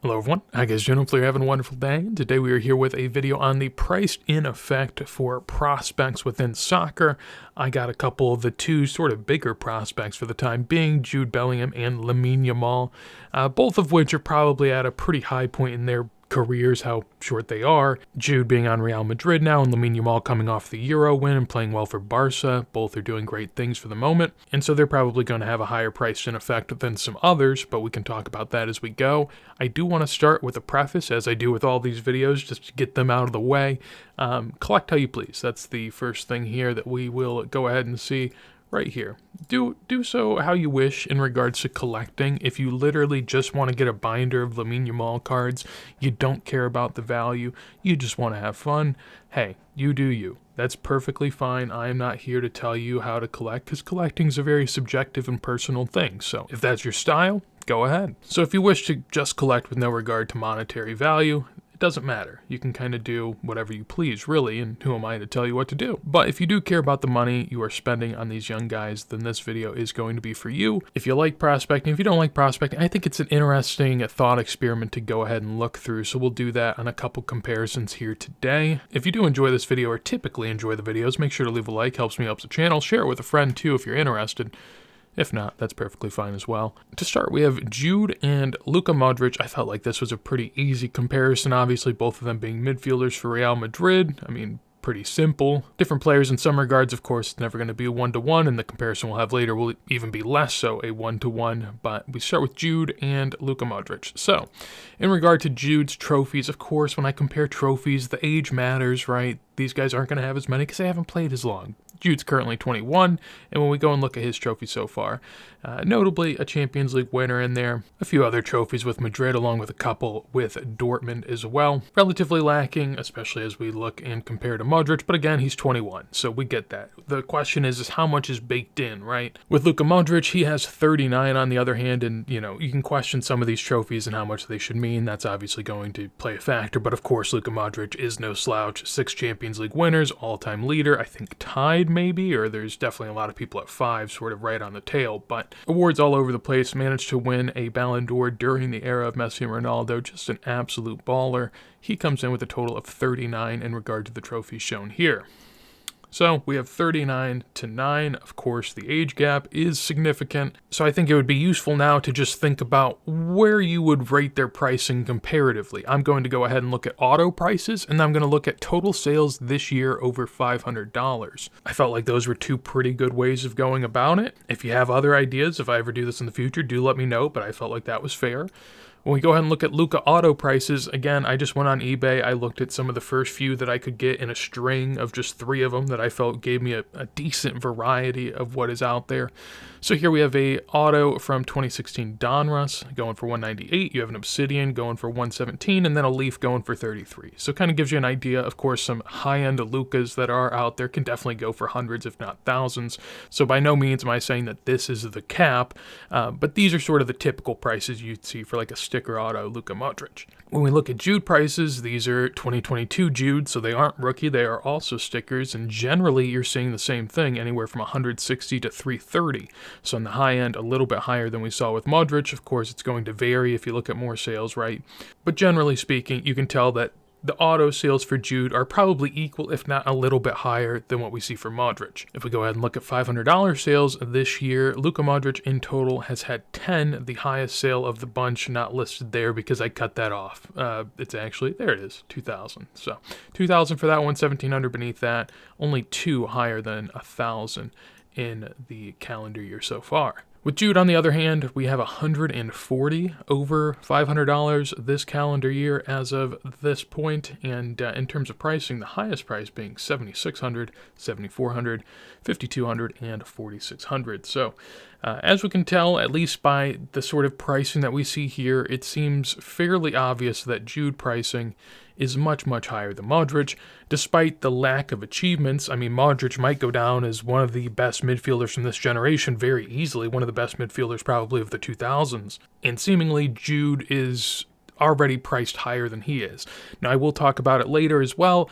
Hello everyone, I guess Jude, hopefully you're having a wonderful day. And today we are here with a video on the priced in effect for prospects within soccer. I got a couple of the two sort of bigger prospects for the time being, Jude Bellingham and Lamine Yamal, both of which are probably at a pretty high point in their careers, how short they are. Jude being on Real Madrid now, and Lamine Yamal coming off the Euro win and playing well for Barca. Both are doing great things for the moment, and so they're probably going to have a higher price in effect than some others, but we can talk about that as we go. I do want to start with a preface, as I do with all these videos, just to get them out of the way. Collect how you please. That's the first thing here that we will go ahead and see right here. Do so how you wish in regards to collecting. If you literally just want to get a binder of Lamine Yamal cards, you don't care about the value, you just want to have fun, hey, you do you. That's perfectly fine. I am not here to tell you how to collect, because collecting is a very subjective and personal thing. So if that's your style, go ahead. So if you wish to just collect with no regard to monetary value, it doesn't matter. You can kind of do whatever you please, really, and who am I to tell you what to do? But if you do care about the money you are spending on these young guys, then this video is going to be for you. If you like prospecting, if you don't like prospecting, I think it's an interesting thought experiment to go ahead and look through, so we'll do that on a couple comparisons here today. If you do enjoy this video, or typically enjoy the videos, make sure to leave a like, helps me help the channel. Share it with a friend too if you're interested. If not, that's perfectly fine as well. To start, we have Jude and Luka Modric. I felt like this was a pretty easy comparison, obviously both of them being midfielders for Real Madrid. I mean, pretty simple. Different players in some regards, of course. It's never going to be a one-to-one, and the comparison we'll have later will even be less so a one-to-one. But we start with Jude and Luka Modric. So, in regard to Jude's trophies, of course, when I compare trophies, the age matters, right? These guys aren't going to have as many because they haven't played as long. Jude's currently 21, and when we go and look at his trophies so far, notably a Champions League winner in there, a few other trophies with Madrid, along with a couple with Dortmund as well. Relatively lacking, especially as we look and compare to Modric, but again, he's 21, so we get that. The question is how much is baked in, right? With Luka Modric, he has 39 on the other hand, and, you know, you can question some of these trophies and how much they should mean. That's obviously going to play a factor, but of course, Luka Modric is no slouch. 6 Champions League winners, all-time leader, I think tied maybe, or there's definitely a lot of people at 5 sort of right on the tail, but awards all over the place. Managed to win a Ballon d'Or during the era of Messi and Ronaldo, just an absolute baller. He comes in with a total of 39 in regard to the trophies shown here. So we have 39 to 9. Of course, the age gap is significant. So I think it would be useful now to just think about where you would rate their pricing comparatively. I'm going to go ahead and look at auto prices, and I'm going to look at total sales this year over $500. I felt like those were two pretty good ways of going about it. If you have other ideas, if I ever do this in the future, do let me know, but I felt like that was fair. When we go ahead and look at Luka auto prices, again, I just went on eBay. I looked at some of the first few that I could get in a string of just 3 of them that I felt gave me a decent variety of what is out there. So here we have a auto from 2016 Donruss going for 198. You have an Obsidian going for 117, and then a Leaf going for 33. So it kind of gives you an idea. Of course, some high-end Lukas that are out there can definitely go for hundreds, if not thousands. So by no means am I saying that this is the cap, but these are sort of the typical prices you'd see for like a sticker auto Luka Modric. When we look at Jude prices, these are 2022 Jude, so they aren't rookie, they are also stickers, and generally you're seeing the same thing, anywhere from 160 to 330. So on the high end, a little bit higher than we saw with Modric. Of course, it's going to vary if you look at more sales, right? But generally speaking, you can tell that the auto sales for Jude are probably equal, if not a little bit higher than what we see for Modric. If we go ahead and look at $500 sales this year, Luka Modric in total has had 10, the highest sale of the bunch, not listed there because I cut that off. It's actually, there it is, 2,000. So 2,000 for that one, 1,700 beneath that, only 2 higher than 1,000 in the calendar year so far. With Jude, on the other hand, we have 140 over $500 this calendar year as of this point, and in terms of pricing, the highest price being $7,600, $7,400, $5,200, and $4,600. So, as we can tell, at least by the sort of pricing that we see here, it seems fairly obvious that Jude pricing is much, much higher than Modric, despite the lack of achievements. I mean, Modric might go down as one of the best midfielders from this generation very easily, one of the best midfielders probably of the 2000s, and seemingly Jude is already priced higher than he is. Now, I will talk about it later as well.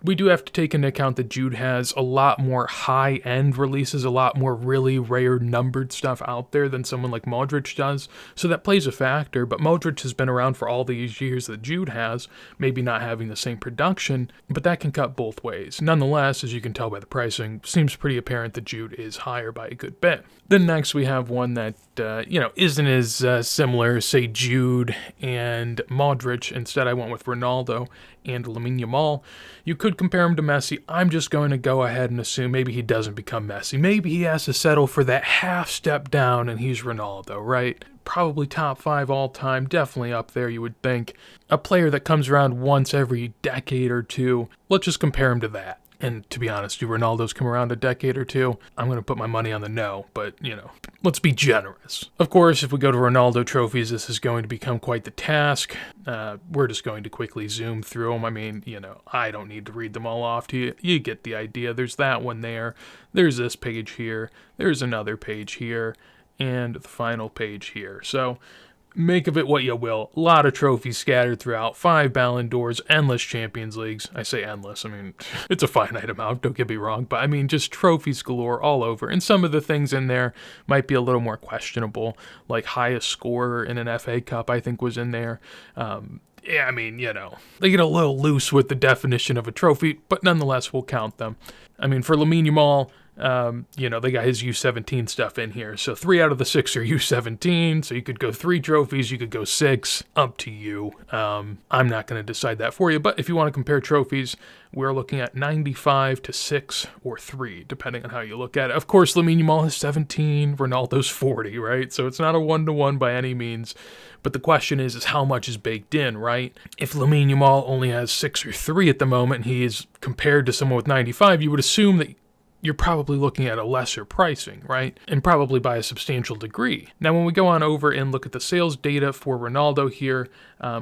We do have to take into account that Jude has a lot more high-end releases, a lot more really rare numbered stuff out there than someone like Modric does, so that plays a factor, but Modric has been around for all these years that Jude has, maybe not having the same production, but that can cut both ways. Nonetheless, as you can tell by the pricing, seems pretty apparent that Jude is higher by a good bit. Then next we have one that, isn't as similar, say Jude and Modric. Instead I went with Ronaldo and Lamine Yamal. You could compare him to Messi. I'm just going to go ahead and assume maybe he doesn't become Messi. Maybe he has to settle for that half step down and he's Ronaldo, right? Probably top 5 all time, definitely up there you would think. A player that comes around once every decade or two. Let's just compare him to that. And to be honest, do Ronaldo's come around a decade or two? I'm going to put my money on the no, but, let's be generous. Of course, if we go to Ronaldo trophies, this is going to become quite the task. We're just going to quickly zoom through them. I mean, I don't need to read them all off to you. You get the idea. There's that one there. There's this page here. There's another page here. And the final page here. So make of it what you will. A lot of trophies scattered throughout. 5 Ballon d'Ors, endless Champions Leagues. I say endless, I mean, it's a finite amount, don't get me wrong, but I mean, just trophies galore all over. And some of the things in there might be a little more questionable, like highest scorer in an FA Cup, I think was in there. Yeah, I mean, they get a little loose with the definition of a trophy, but nonetheless, we'll count them. I mean, for Lamine Yamal, they got his U17 stuff in here. So 3 out of the 6 are U17. So you could go 3 trophies, you could go 6, up to you. I'm not going to decide that for you. But if you want to compare trophies, we're looking at 95 to 6 or 3, depending on how you look at it. Of course, Lamine Yamal has 17, Ronaldo's 40, right? So it's not a 1-to-1 by any means. But the question is how much is baked in, right? If Lamine Yamal only has 6 or 3 at the moment, and he is compared to someone with 95, you would assume that you're probably looking at a lesser pricing, right? And probably by a substantial degree. Now, when we go on over and look at the sales data for Ronaldo here,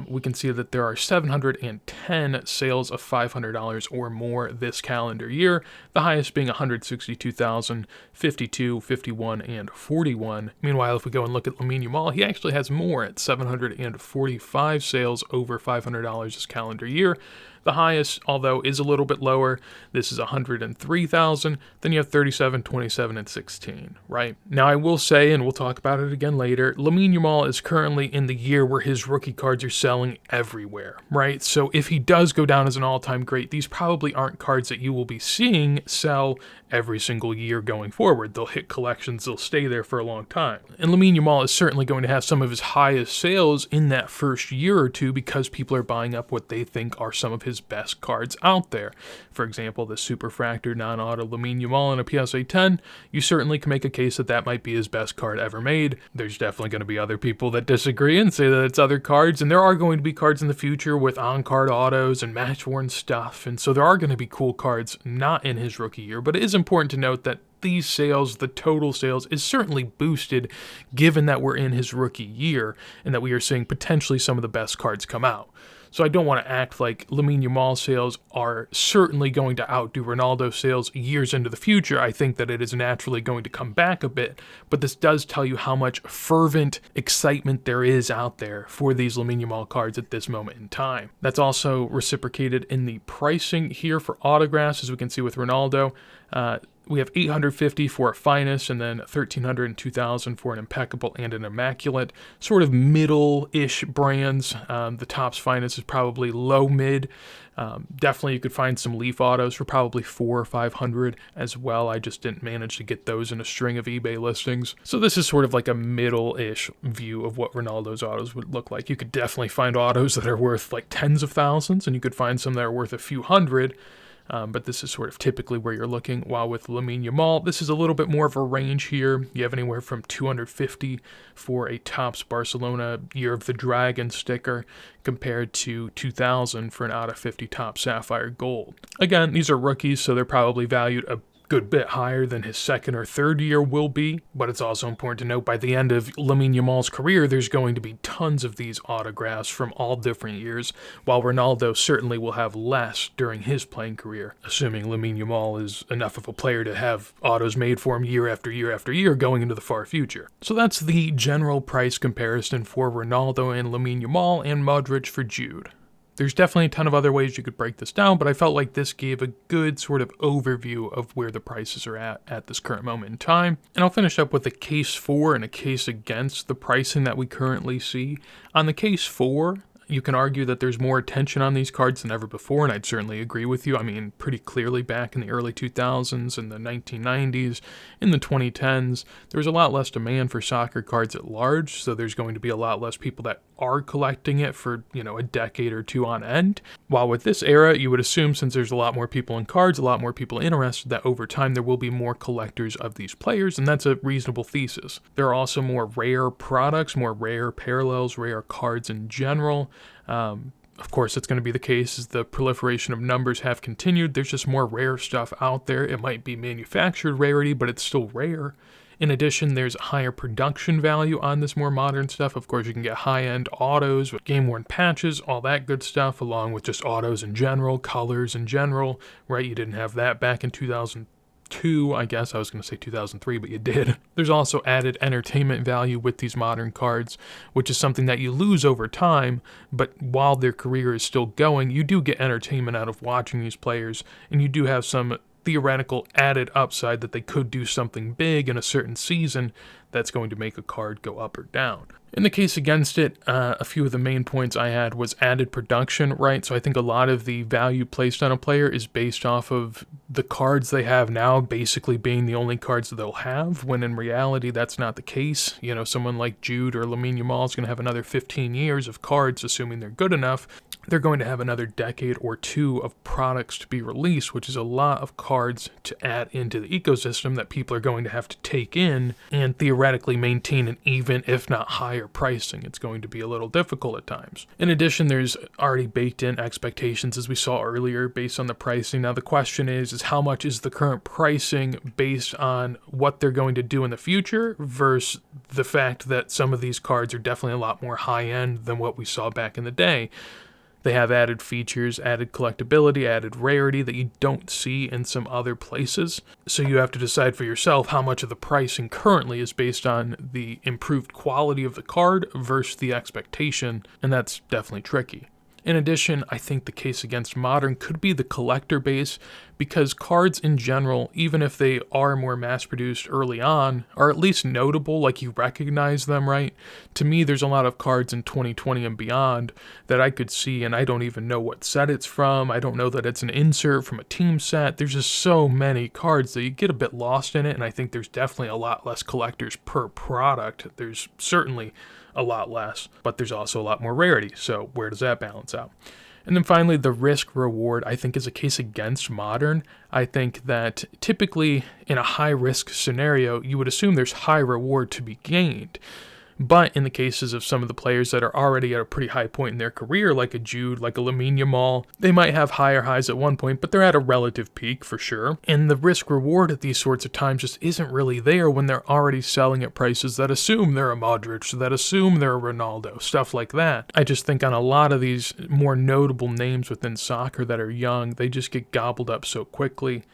we can see that there are 710 sales of $500 or more this calendar year, the highest being 162,000, 52, 51, and 41. Meanwhile, if we go and look at Lamine Yamal, he actually has more at 745 sales over $500 this calendar year. The highest, although, is a little bit lower. This is 103,000. Then you have 37, 27, and 16, right? Now, I will say, and we'll talk about it again later, Lamine Yamal is currently in the year where his rookie cards are selling everywhere, right? So if he does go down as an all-time great, these probably aren't cards that you will be seeing sell every single year going forward. They'll hit collections, they'll stay there for a long time. And Lamine Yamal is certainly going to have some of his highest sales in that first year or two because people are buying up what they think are some of his best cards out there. For example, the Superfractor non-auto Lamine Yamal in a PSA 10, you certainly can make a case that that might be his best card ever made. There's definitely going to be other people that disagree and say that it's other cards, and there are going to be cards in the future with on-card autos and match-worn stuff, and so there are going to be cool cards not in his rookie year, but it is important to note that these sales, the total sales, is certainly boosted given that we're in his rookie year and that we are seeing potentially some of the best cards come out. So I don't want to act like Lamine Yamal sales are certainly going to outdo Ronaldo sales years into the future. I think that it is naturally going to come back a bit, but this does tell you how much fervent excitement there is out there for these Lamine Yamal cards at this moment in time. That's also reciprocated in the pricing here for autographs, as we can see with Ronaldo. We have $850 for a finest, and then $1,300 and $2,000 for an impeccable and an immaculate. Sort of middle-ish brands. The Topps finest is probably low-mid. Definitely you could find some Leaf autos for probably $400 or $500 as well. I just didn't manage to get those in a string of eBay listings. So this is sort of like a middle-ish view of what Ronaldo's autos would look like. You could definitely find autos that are worth like tens of thousands, and you could find some that are worth a few hundred. But this is sort of typically where you're looking, while with Lamine Yamal, this is a little bit more of a range here. You have anywhere from $250 for a Topps Barcelona Year of the Dragon sticker compared to $2,000 for an out of 50 Topps Sapphire Gold. Again, these are rookies, so they're probably valued a good bit higher than his second or third year will be, but it's also important to note by the end of Lamine Yamal's career, there's going to be tons of these autographs from all different years, while Ronaldo certainly will have less during his playing career, assuming Lamine Yamal is enough of a player to have autos made for him year after year after year going into the far future. So that's the general price comparison for Ronaldo and Lamine Yamal and Modric for Jude. There's definitely a ton of other ways you could break this down, but I felt like this gave a good sort of overview of where the prices are at this current moment in time. And I'll finish up with a case for and a case against the pricing that we currently see. On the case for, you can argue that there's more attention on these cards than ever before, and I'd certainly agree with you. I mean, pretty clearly back in the early 2000s, in the 1990s, in the 2010s, there was a lot less demand for soccer cards at large, so there's going to be a lot less people that are collecting it for, a decade or two on end. While with this era, you would assume since there's a lot more people in cards, a lot more people interested, that over time there will be more collectors of these players, and that's a reasonable thesis. There are also more rare products, more rare parallels, rare cards in general. Of course, it's going to be the case as the proliferation of numbers have continued. There's just more rare stuff out there. It might be manufactured rarity, but it's still rare. In addition, there's higher production value on this more modern stuff. Of course, you can get high-end autos with game-worn patches, all that good stuff, along with just autos in general, colors in general, right? You didn't have that back in 2002, I guess. I was going to say 2003, but you did. There's also added entertainment value with these modern cards, which is something that you lose over time, but while their career is still going, you do get entertainment out of watching these players, and you do have some theoretical added upside that they could do something big in a certain season that's going to make a card go up or down. In the case against it, a few of the main points I had was added production, right? So I think a lot of the value placed on a player is based off of the cards they have now basically being the only cards that they'll have, when in reality that's not the case. Someone like Jude or Lamine Yamal is going to have another 15 years of cards, assuming they're good enough. They're going to have another decade or two of products to be released, which is a lot of cards to add into the ecosystem that people are going to have to take in and theoretically maintain an even, if not higher, pricing. It's going to be a little difficult at times. In addition, there's already baked in expectations, as we saw earlier, based on the pricing. Now, the question is how much is the current pricing based on what they're going to do in the future versus the fact that some of these cards are definitely a lot more high-end than what we saw back in the day. They have added features, added collectability, added rarity that you don't see in some other places. So you have to decide for yourself how much of the pricing currently is based on the improved quality of the card versus the expectation, and that's definitely tricky. In addition, I think the case against modern could be the collector base, because cards in general, even if they are more mass-produced early on, are at least notable, like you recognize them, right? To me, there's a lot of cards in 2020 and beyond that I could see, and I don't even know what set it's from. I don't know that it's an insert from a team set. There's just so many cards that you get a bit lost in it, and I think there's definitely a lot less collectors per product. There's certainly a lot less, but there's also a lot more rarity. So where does that balance out? And then finally, the risk reward, I think, is a case against modern. I think that typically in a high risk scenario, you would assume there's high reward to be gained. But in the cases of some of the players that are already at a pretty high point in their career, like a Jude, like a Lamine Yamal, they might have higher highs at one point, but they're at a relative peak for sure. And the risk reward at these sorts of times just isn't really there when they're already selling at prices that assume they're a Modric, that assume they're a Ronaldo, stuff like that. I just think on a lot of these more notable names within soccer that are young, they just get gobbled up so quickly.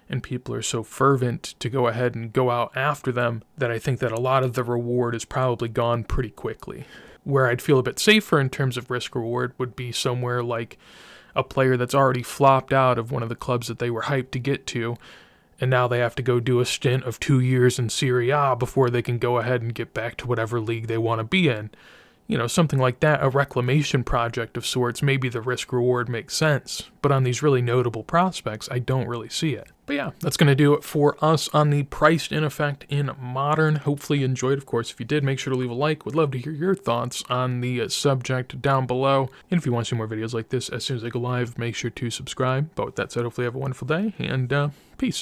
And people are so fervent to go ahead and go out after them that I think that a lot of the reward is probably gone pretty quickly. Where I'd feel a bit safer in terms of risk reward would be somewhere like a player that's already flopped out of one of the clubs that they were hyped to get to, and now they have to go do a stint of 2 years in Serie A before they can go ahead and get back to whatever league they want to be in. Something like that, a reclamation project of sorts, maybe the risk reward makes sense. But on these really notable prospects, I don't really see it. But yeah, that's going to do it for us on the priced in effect in modern. Hopefully you enjoyed. Of course, if you did, make sure to leave a like. Would love to hear your thoughts on the subject down below. And if you want to see more videos like this as soon as I go live, make sure to subscribe. But with that said, hopefully you have a wonderful day, and peace.